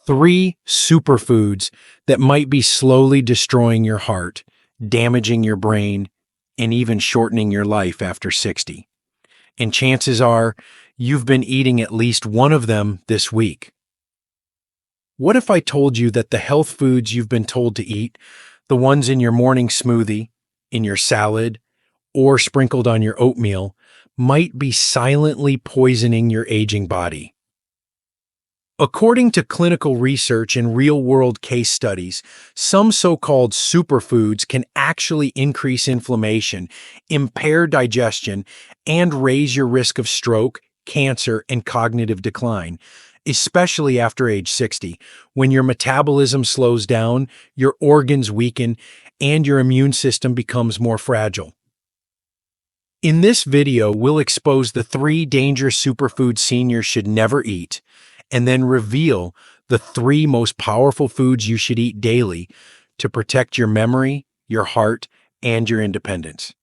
3 superfoods that might be slowly destroying your heart, damaging your brain, and even shortening your life after 60. And chances are you've been eating at least one of them this week. What if I told you that the health foods you've been told to eat, the ones in your morning smoothie, in your salad, or sprinkled on your oatmeal, might be silently poisoning your aging body? According to clinical research and real-world case studies, some so-called superfoods can actually increase inflammation, impair digestion, and raise your risk of stroke, cancer, and cognitive decline, especially after age 60, when your metabolism slows down, your organs weaken, and your immune system becomes more fragile. In this video, we'll expose the 3 dangerous superfoods seniors should never eat, and then reveal the 3 most powerful foods you should eat daily to protect your memory, your heart, and your independence.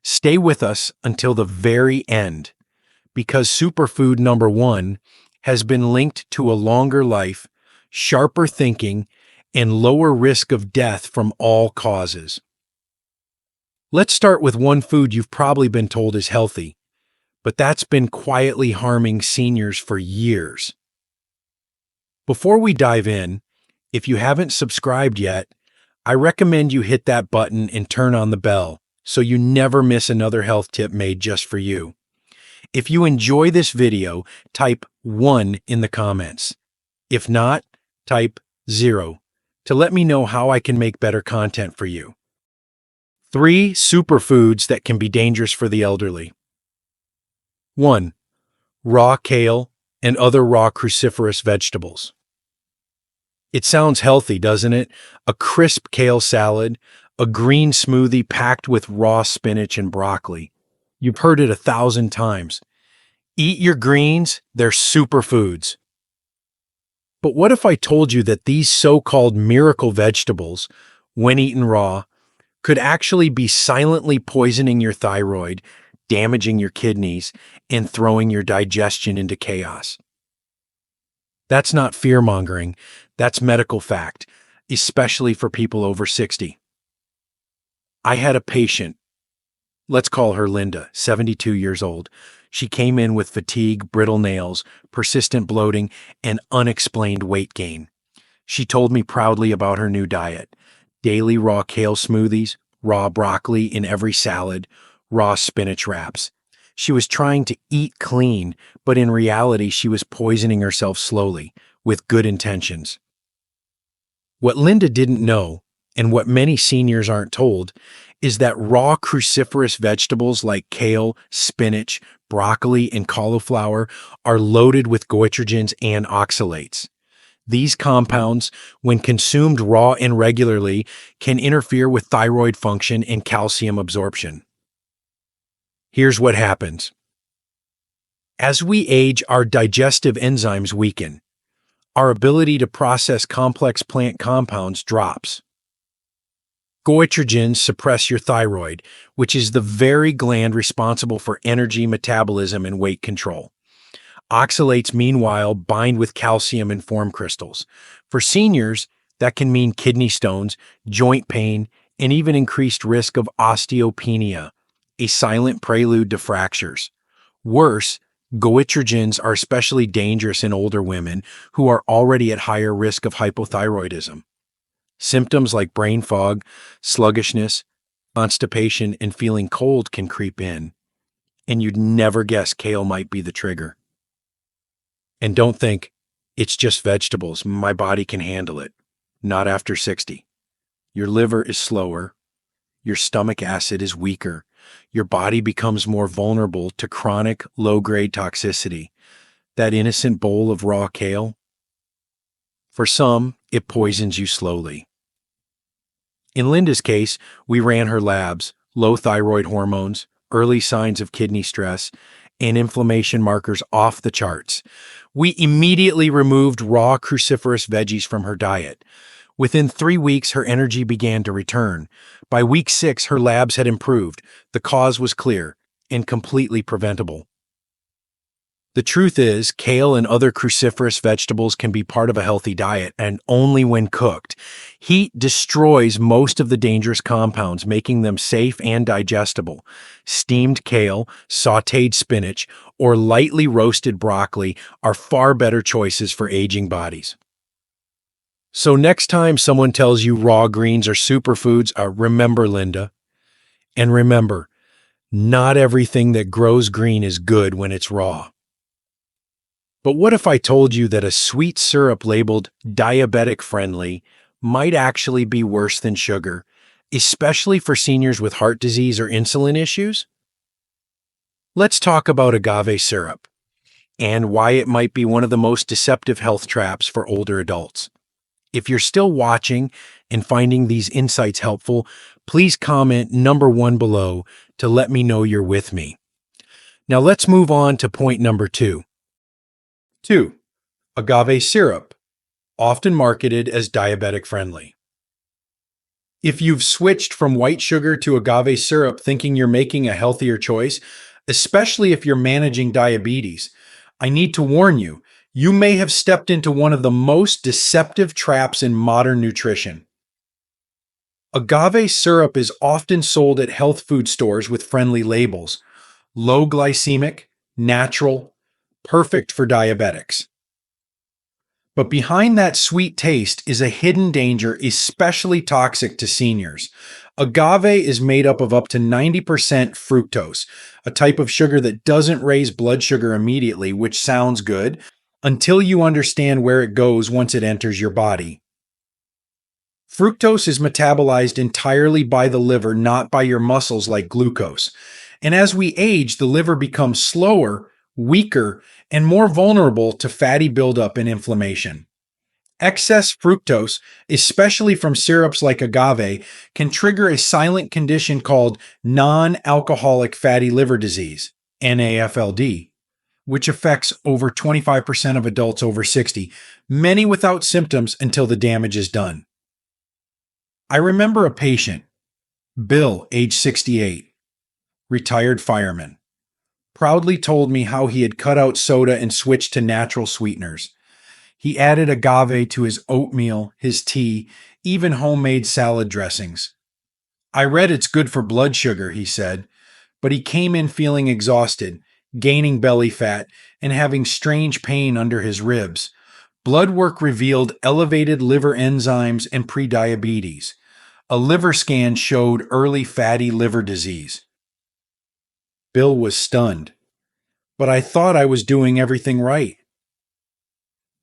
Stay with us until the very end, because superfood number 1 has been linked to a longer life, sharper thinking, and lower risk of death from all causes. Let's start with one food you've probably been told is healthy, but that's been quietly harming seniors for years. Before we dive in, if you haven't subscribed yet, I recommend you hit that button and turn on the bell so you never miss another health tip made just for you. If you enjoy this video, type 1 in the comments. If not, type 0 to let me know how I can make better content for you. 3 superfoods that can be dangerous for the elderly. 1. Raw kale and other raw cruciferous vegetables. It sounds healthy, doesn't it? A crisp kale salad, a green smoothie packed with raw spinach and broccoli. You've heard it 1,000 times. Eat your greens, they're superfoods. But what if I told you that these so-called miracle vegetables, when eaten raw, could actually be silently poisoning your thyroid, damaging your kidneys, and throwing your digestion into chaos? That's not fear-mongering, that's medical fact, especially for people over 60. I had a patient, let's call her Linda, 72 years old. She came in with fatigue, brittle nails, persistent bloating, and unexplained weight gain. She told me proudly about her new diet: daily raw kale smoothies, raw broccoli in every salad, raw spinach wraps. She was trying to eat clean, but in reality, she was poisoning herself slowly, with good intentions. What Linda didn't know, and what many seniors aren't told, is that raw cruciferous vegetables like kale, spinach, broccoli, and cauliflower are loaded with goitrogens and oxalates. These compounds, when consumed raw and regularly, can interfere with thyroid function and calcium absorption. Here's what happens. As we age, our digestive enzymes weaken. Our ability to process complex plant compounds drops. Goitrogens suppress your thyroid, which is the very gland responsible for energy, metabolism, and weight control. Oxalates, meanwhile, bind with calcium and form crystals. For seniors, that can mean kidney stones, joint pain, and even increased risk of osteopenia, a silent prelude to fractures. Worse, goitrogens are especially dangerous in older women who are already at higher risk of hypothyroidism. Symptoms like brain fog, sluggishness, constipation, and feeling cold can creep in, and you'd never guess kale might be the trigger. And don't think, it's just vegetables, my body can handle it. Not after 60. Your liver is slower, your stomach acid is weaker, your body becomes more vulnerable to chronic, low-grade toxicity. That innocent bowl of raw kale? For some, it poisons you slowly. In Linda's case, we ran her labs, low thyroid hormones, early signs of kidney stress, and inflammation markers off the charts. We immediately removed raw cruciferous veggies from her diet. Within 3 weeks, her energy began to return. By week 6, her labs had improved. The cause was clear and completely preventable. The truth is, kale and other cruciferous vegetables can be part of a healthy diet, and only when cooked. Heat destroys most of the dangerous compounds, making them safe and digestible. Steamed kale, sautéed spinach, or lightly roasted broccoli are far better choices for aging bodies. So next time someone tells you raw greens are superfoods, remember Linda. And remember, not everything that grows green is good when it's raw. But what if I told you that a sweet syrup labeled diabetic friendly might actually be worse than sugar, especially for seniors with heart disease or insulin issues? Let's talk about agave syrup and why it might be one of the most deceptive health traps for older adults. If you're still watching and finding these insights helpful, please comment number 1 below to let me know you're with me. Now let's move on to point number 2. 2. Agave syrup, often marketed as diabetic friendly. If you've switched from white sugar to agave syrup thinking you're making a healthier choice, especially if you're managing diabetes, I need to warn you, you may have stepped into one of the most deceptive traps in modern nutrition. Agave syrup is often sold at health food stores with friendly labels: low glycemic, natural, perfect for diabetics. But behind that sweet taste is a hidden danger especially toxic to seniors. Agave is made up of up to 90% fructose, a type of sugar that doesn't raise blood sugar immediately, which sounds good, until you understand where it goes once it enters your body. Fructose is metabolized entirely by the liver, not by your muscles like glucose. And as we age, the liver becomes slower, weaker, and more vulnerable to fatty buildup and inflammation. Excess fructose, especially from syrups like agave, can trigger a silent condition called non-alcoholic fatty liver disease, NAFLD, which affects over 25% of adults over 60, many without symptoms until the damage is done. I remember a patient, Bill, age 68, retired fireman, proudly told me how he had cut out soda and switched to natural sweeteners. He added agave to his oatmeal, his tea, even homemade salad dressings. I read it's good for blood sugar, he said, but he came in feeling exhausted, gaining belly fat, and having strange pain under his ribs. Blood work revealed elevated liver enzymes and prediabetes. A liver scan showed early fatty liver disease. Bill was stunned. But I thought I was doing everything right.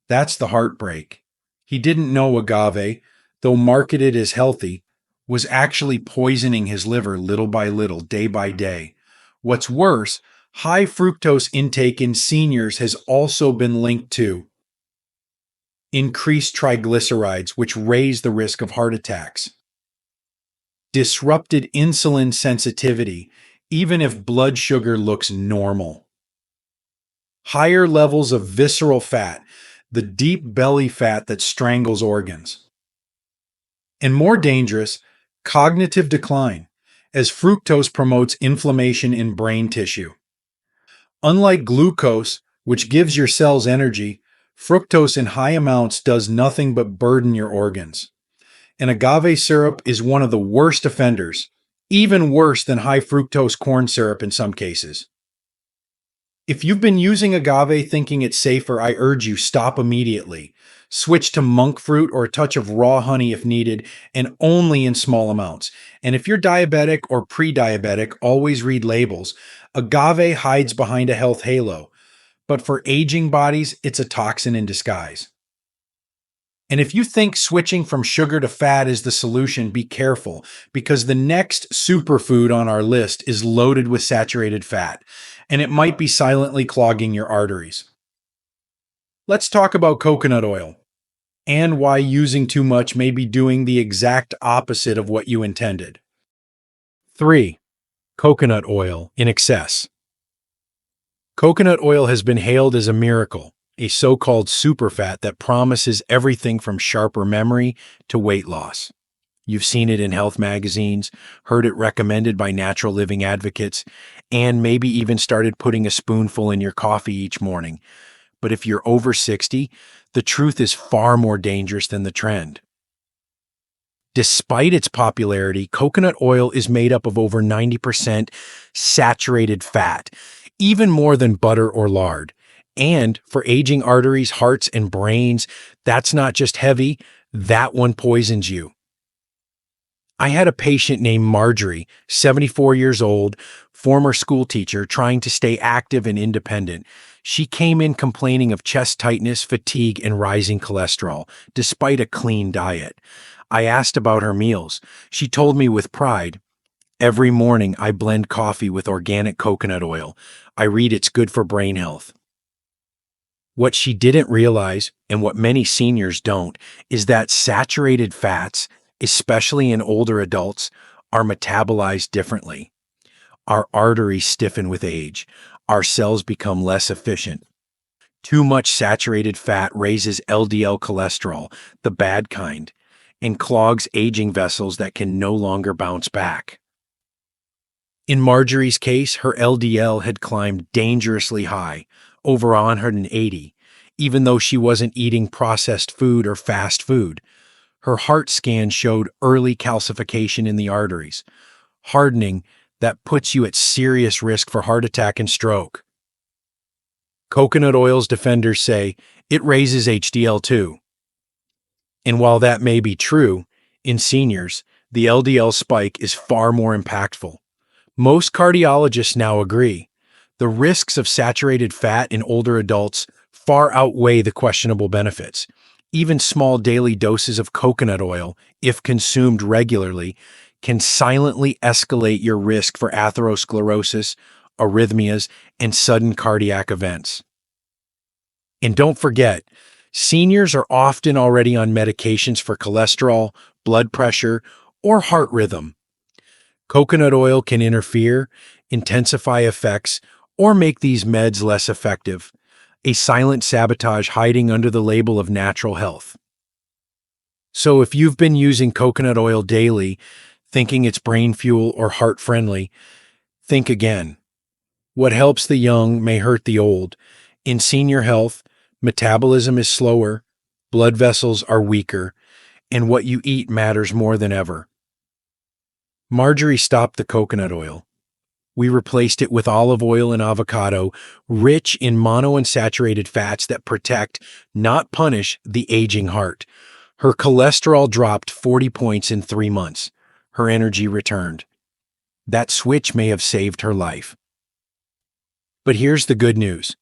That's the heartbreak. He didn't know agave, though marketed as healthy, was actually poisoning his liver little by little, day by day. What's worse, high fructose intake in seniors has also been linked to increased triglycerides, which raise the risk of heart attacks, disrupted insulin sensitivity, even if blood sugar looks normal, higher levels of visceral fat, the deep belly fat that strangles organs, and more dangerous, cognitive decline, as fructose promotes inflammation in brain tissue. Unlike glucose, which gives your cells energy, fructose in high amounts does nothing but burden your organs. And agave syrup is one of the worst offenders, even worse than high fructose corn syrup in some cases. If you've been using agave thinking it's safer, I urge you stop immediately. Switch to monk fruit or a touch of raw honey if needed, and only in small amounts. And if you're diabetic or pre-diabetic, always read labels. Agave hides behind a health halo, but for aging bodies, it's a toxin in disguise. And if you think switching from sugar to fat is the solution, be careful, because the next superfood on our list is loaded with saturated fat, and it might be silently clogging your arteries. Let's talk about coconut oil, and why using too much may be doing the exact opposite of what you intended. 3. Coconut oil in excess. Coconut oil has been hailed as a miracle, a so-called superfat that promises everything from sharper memory to weight loss. You've seen it in health magazines, heard it recommended by natural living advocates, and maybe even started putting a spoonful in your coffee each morning. But if you're over 60, the truth is far more dangerous than the trend. Despite its popularity, coconut oil is made up of over 90% saturated fat, even more than butter or lard. And for aging arteries, hearts, and brains, that's not just heavy, that one poisons you. I had a patient named Marjorie, 74 years old, former school teacher, trying to stay active and independent. She came in complaining of chest tightness, fatigue, and rising cholesterol, despite a clean diet. I asked about her meals. She told me with pride, "Every morning I blend coffee with organic coconut oil. I read it's good for brain health." What she didn't realize, and what many seniors don't, is that saturated fats, especially in older adults, are metabolized differently. Our arteries stiffen with age. Our cells become less efficient. Too much saturated fat raises LDL cholesterol, the bad kind, and clogs aging vessels that can no longer bounce back. In Marjorie's case, her LDL had climbed dangerously high, over 180, even though she wasn't eating processed food or fast food. Her heart scan showed early calcification in the arteries, hardening that puts you at serious risk for heart attack and stroke. Coconut oil's defenders say it raises HDL too. And while that may be true, in seniors, the LDL spike is far more impactful. Most cardiologists now agree. The risks of saturated fat in older adults far outweigh the questionable benefits. Even small daily doses of coconut oil, if consumed regularly, can silently escalate your risk for atherosclerosis, arrhythmias, and sudden cardiac events. And don't forget, seniors are often already on medications for cholesterol, blood pressure, or heart rhythm. Coconut oil can interfere, intensify effects, or make these meds less effective, a silent sabotage hiding under the label of natural health. So if you've been using coconut oil daily, thinking it's brain fuel or heart friendly, think again. What helps the young may hurt the old. In senior health, metabolism is slower, blood vessels are weaker, and what you eat matters more than ever. Marjorie stopped the coconut oil. We replaced it with olive oil and avocado, rich in monounsaturated fats that protect, not punish, the aging heart. Her cholesterol dropped 40 points in 3 months. Her energy returned. That switch may have saved her life. But here's the good news.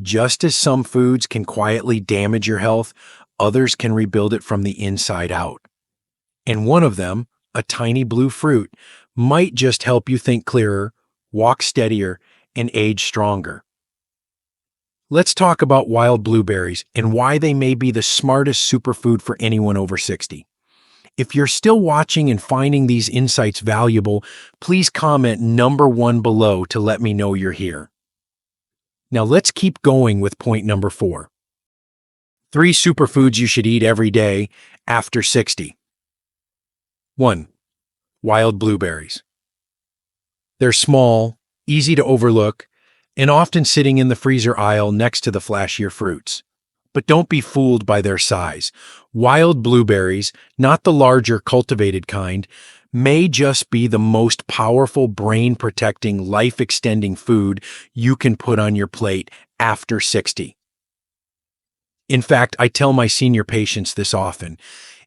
Just as some foods can quietly damage your health, others can rebuild it from the inside out. And one of them, a tiny blue fruit, might just help you think clearer, walk steadier, and age stronger. Let's talk about wild blueberries and why they may be the smartest superfood for anyone over 60. If you're still watching and finding these insights valuable, please comment number 1 below to let me know you're here. Now let's keep going with point number 4. 3 superfoods you should eat every day after 60. 1. Wild blueberries. They're small, easy to overlook, and often sitting in the freezer aisle next to the flashier fruits. But don't be fooled by their size. Wild blueberries, not the larger cultivated kind, may just be the most powerful brain-protecting, life-extending food you can put on your plate after 60. In fact, I tell my senior patients this often.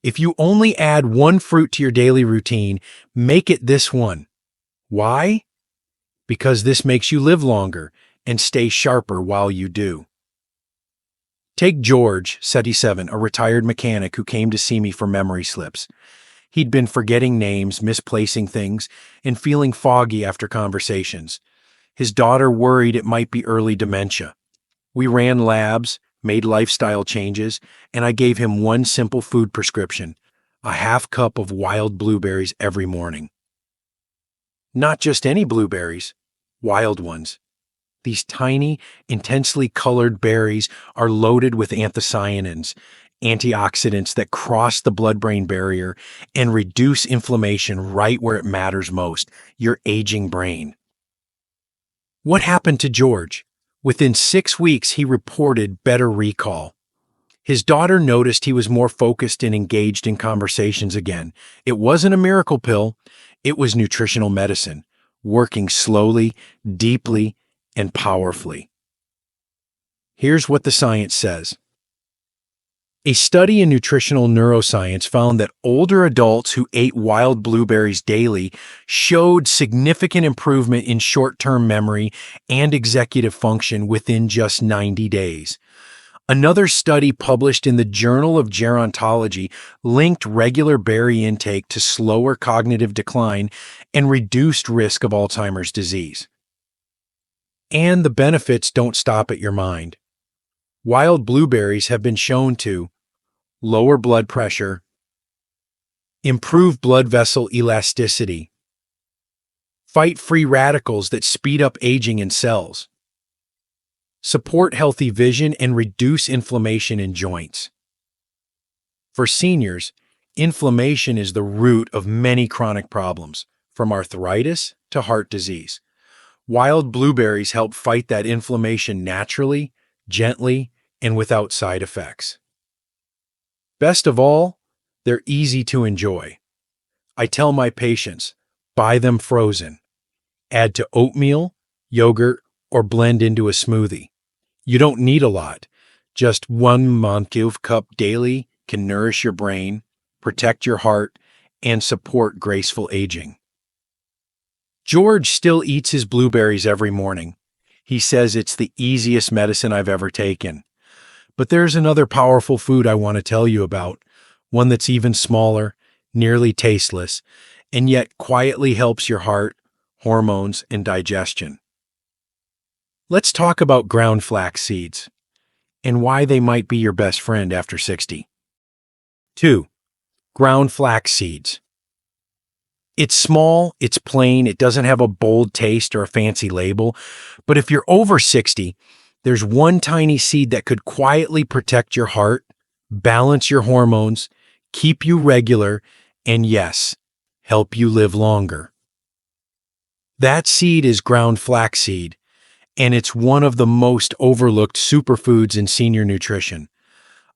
If you only add 1 fruit to your daily routine, make it this one. Why? Because this makes you live longer and stay sharper while you do. Take George, 77, a retired mechanic who came to see me for memory slips. He'd been forgetting names, misplacing things, and feeling foggy after conversations. His daughter worried it might be early dementia. We ran labs, made lifestyle changes, and I gave him one simple food prescription: a half cup of wild blueberries every morning. Not just any blueberries, wild ones. These tiny, intensely colored berries are loaded with anthocyanins, antioxidants that cross the blood-brain barrier and reduce inflammation right where it matters most, your aging brain. What happened to George? Within 6 weeks, he reported better recall. His daughter noticed he was more focused and engaged in conversations again. It wasn't a miracle pill, it was nutritional medicine, working slowly, deeply, and powerfully. Here's what the science says. A study in nutritional neuroscience found that older adults who ate wild blueberries daily showed significant improvement in short-term memory and executive function within just 90 days. Another study published in the Journal of Gerontology linked regular berry intake to slower cognitive decline and reduced risk of Alzheimer's disease. And the benefits don't stop at your mind. Wild blueberries have been shown to lower blood pressure, improve blood vessel elasticity, fight free radicals that speed up aging in cells, support healthy vision, and reduce inflammation in joints. For seniors, inflammation is the root of many chronic problems, from arthritis to heart disease. Wild blueberries help fight that inflammation naturally, gently, and without side effects. Best of all, they're easy to enjoy. I tell my patients, buy them frozen. Add to oatmeal, yogurt, or blend into a smoothie. You don't need a lot. Just 1 cup daily can nourish your brain, protect your heart, and support graceful aging. George still eats his blueberries every morning. He says it's the easiest medicine I've ever taken. But there's another powerful food I want to tell you about, one that's even smaller, nearly tasteless, and yet quietly helps your heart, hormones, and digestion. Let's talk about ground flax seeds and why they might be your best friend after 60. 2. Ground flax seeds. It's small, it's plain, it doesn't have a bold taste or a fancy label, but if you're over 60, there's one tiny seed that could quietly protect your heart, balance your hormones, keep you regular, and yes, help you live longer. That seed is ground flaxseed, and it's one of the most overlooked superfoods in senior nutrition.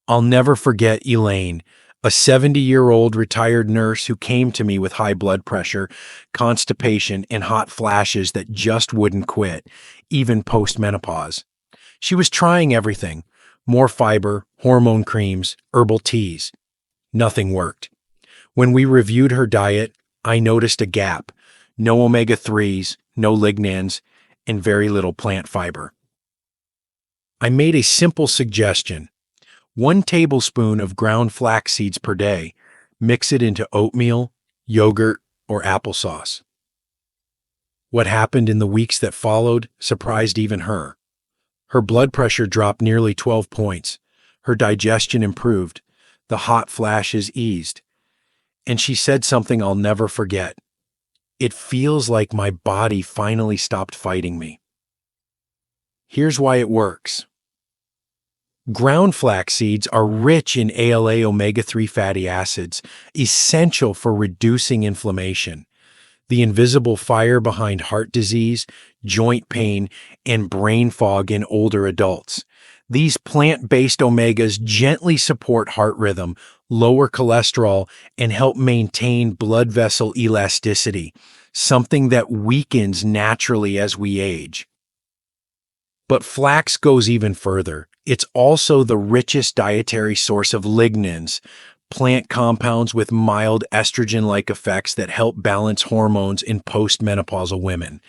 I'll never forget Elaine, a 70-year-old retired nurse who came to me with high blood pressure, constipation, and hot flashes that just wouldn't quit, even post-menopause. She was trying everything, more fiber, hormone creams, herbal teas. Nothing worked. When we reviewed her diet, I noticed a gap. No omega-3s, no lignans, and very little plant fiber. I made a simple suggestion. 1 tablespoon of ground flax seeds per day. Mix it into oatmeal, yogurt, or applesauce. What happened in the weeks that followed surprised even her. Her blood pressure dropped nearly 12 points. Her digestion improved. The hot flashes eased. And she said something I'll never forget. It feels like my body finally stopped fighting me. Here's why it works. Ground flax seeds are rich in ALA omega-3 fatty acids, essential for reducing inflammation. The invisible fire behind heart disease, joint pain, and brain fog in older adults. These plant-based omegas gently support heart rhythm, lower cholesterol, and help maintain blood vessel elasticity, something that weakens naturally as we age. But flax goes even further. It's also the richest dietary source of lignans, plant compounds with mild estrogen-like effects that help balance hormones in postmenopausal women.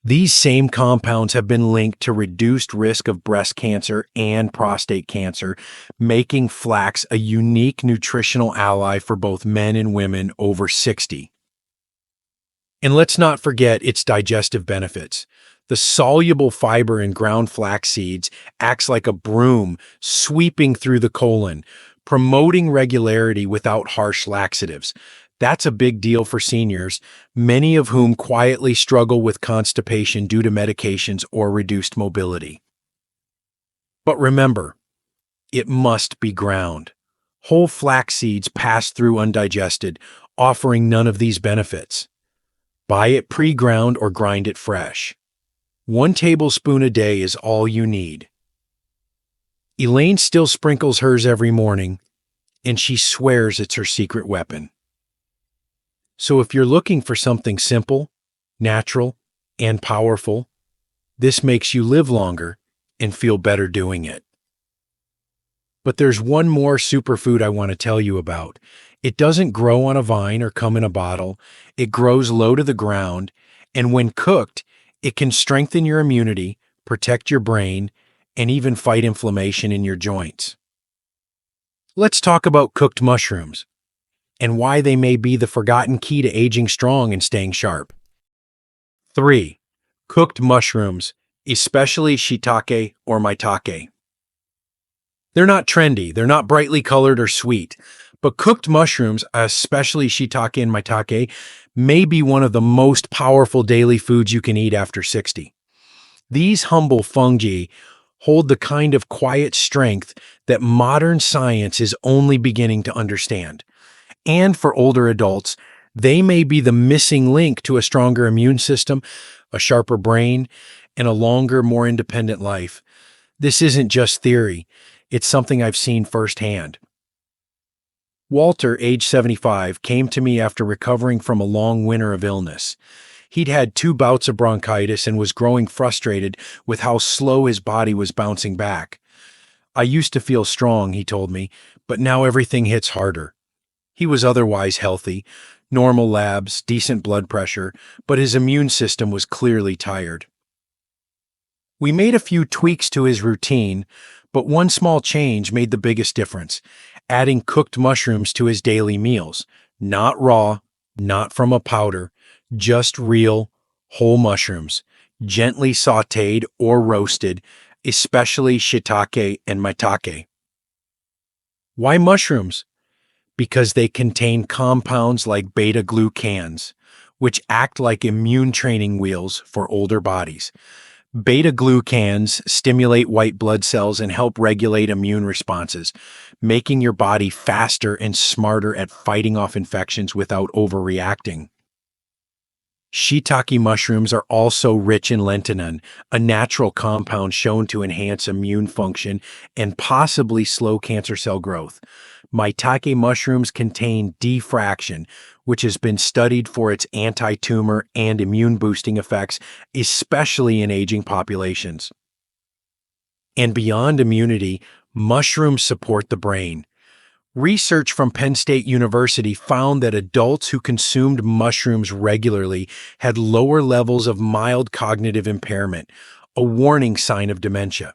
These same compounds have been linked to reduced risk of breast cancer and prostate cancer, making flax a unique nutritional ally for both men and women over 60. And let's not forget its digestive benefits. The soluble fiber in ground flax seeds acts like a broom sweeping through the colon, promoting regularity without harsh laxatives. That's a big deal for seniors, many of whom quietly struggle with constipation due to medications or reduced mobility. But remember, it must be ground. Whole flax seeds pass through undigested, offering none of these benefits. Buy it pre-ground or grind it fresh. 1 tablespoon a day is all you need. Elaine still sprinkles hers every morning, and she swears it's her secret weapon. So if you're looking for something simple, natural, and powerful, this makes you live longer and feel better doing it. But there's one more superfood I want to tell you about. It doesn't grow on a vine or come in a bottle. It grows low to the ground, and when cooked, it can strengthen your immunity, protect your brain, and even fight inflammation in your joints. Let's talk about cooked mushrooms and why they may be the forgotten key to aging strong and staying sharp. 3. Cooked mushrooms, especially shiitake or maitake. They're not trendy, they're not brightly colored or sweet, but cooked mushrooms, especially shiitake and maitake, may be one of the most powerful daily foods you can eat after 60. These humble fungi hold the kind of quiet strength that modern science is only beginning to understand. And for older adults, they may be the missing link to a stronger immune system, a sharper brain, and a longer, more independent life. This isn't just theory, it's something I've seen firsthand. Walter, age 75, came to me after recovering from a long winter of illness. He'd had 2 bouts of bronchitis and was growing frustrated with how slow his body was bouncing back. I used to feel strong, he told me, but now everything hits harder. He was otherwise healthy, normal labs, decent blood pressure, but his immune system was clearly tired. We made a few tweaks to his routine, but one small change made the biggest difference, adding cooked mushrooms to his daily meals. Not raw, not from a powder, just real, whole mushrooms, gently sautéed or roasted, especially shiitake and maitake. Why mushrooms? Because they contain compounds like beta-glucans, which act like immune training wheels for older bodies. Beta-glucans stimulate white blood cells and help regulate immune responses, making your body faster and smarter at fighting off infections without overreacting. Shiitake mushrooms are also rich in lentinan, a natural compound shown to enhance immune function and possibly slow cancer cell growth. Maitake mushrooms contain diffraction, which has been studied for its anti-tumor and immune-boosting effects, especially in aging populations. And beyond immunity, mushrooms support the brain. Research from Penn State University found that adults who consumed mushrooms regularly had lower levels of mild cognitive impairment, a warning sign of dementia.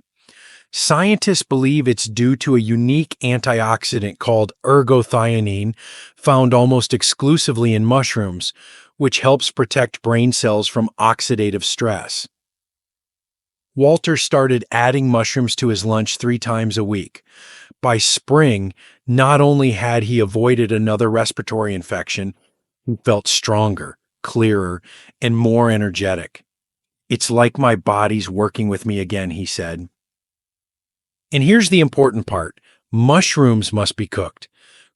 Scientists believe it's due to a unique antioxidant called ergothioneine, found almost exclusively in mushrooms, which helps protect brain cells from oxidative stress. Walter started adding mushrooms to his lunch 3 times a week. By spring, not only had he avoided another respiratory infection, he felt stronger, clearer, and more energetic. "It's like my body's working with me again," he said. And here's the important part. Mushrooms must be cooked.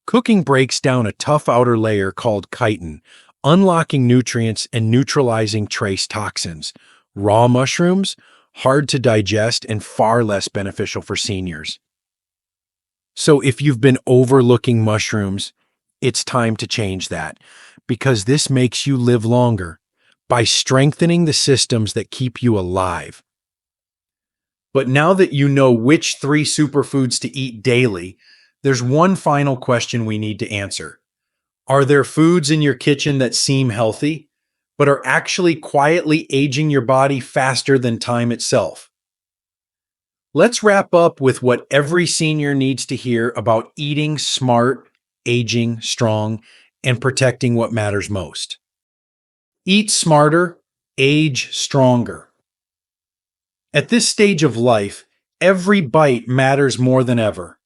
Cooking breaks down a tough outer layer called chitin, unlocking nutrients and neutralizing trace toxins. Raw mushrooms? Hard to digest and far less beneficial for seniors. So if you've been overlooking mushrooms, it's time to change that, because this makes you live longer by strengthening the systems that keep you alive. But now that you know which 3 superfoods to eat daily, there's one final question we need to answer. Are there foods in your kitchen that seem healthy, but are actually quietly aging your body faster than time itself? Let's wrap up with what every senior needs to hear about eating smart, aging strong, and protecting what matters most. Eat smarter, age stronger. At this stage of life, every bite matters more than ever.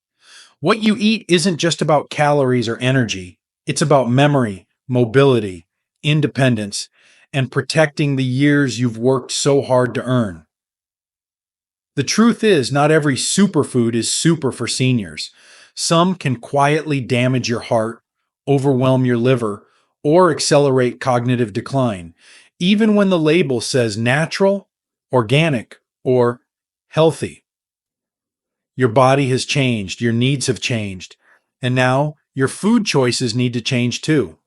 What you eat isn't just about calories or energy. It's about memory, mobility, independence, and protecting the years you've worked so hard to earn. The truth is, not every superfood is super for seniors. Some can quietly damage your heart, overwhelm your liver, or accelerate cognitive decline, even when the label says natural, organic, or healthy. Your body has changed, your needs have changed, and now your food choices need to change too.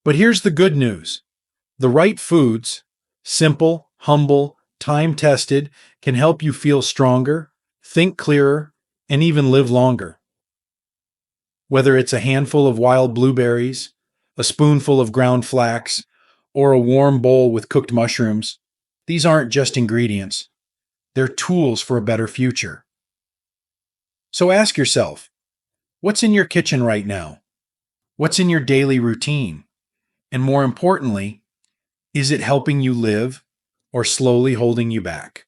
But here's the good news. The right foods, simple, humble, time-tested, can help you feel stronger, think clearer, and even live longer. Whether it's a handful of wild blueberries, a spoonful of ground flax, or a warm bowl with cooked mushrooms, these aren't just ingredients. They're tools for a better future. So ask yourself, what's in your kitchen right now? What's in your daily routine? And more importantly, is it helping you live or slowly holding you back?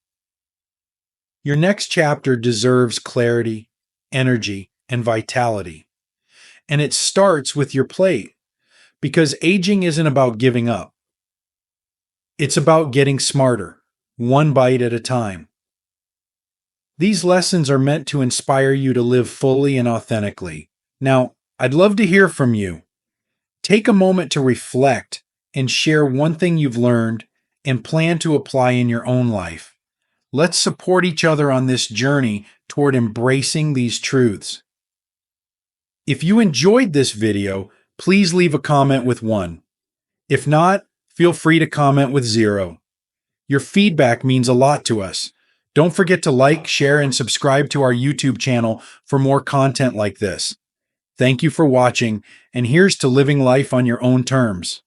Your next chapter deserves clarity, energy, and vitality. And it starts with your plate, because aging isn't about giving up. It's about getting smarter, one bite at a time. These lessons are meant to inspire you to live fully and authentically. Now, I'd love to hear from you. Take a moment to reflect and share one thing you've learned and plan to apply in your own life. Let's support each other on this journey toward embracing these truths. If you enjoyed this video, please leave a comment with 1. If not, feel free to comment with 0. Your feedback means a lot to us. Don't forget to like, share, and subscribe to our YouTube channel for more content like this. Thank you for watching, and here's to living life on your own terms.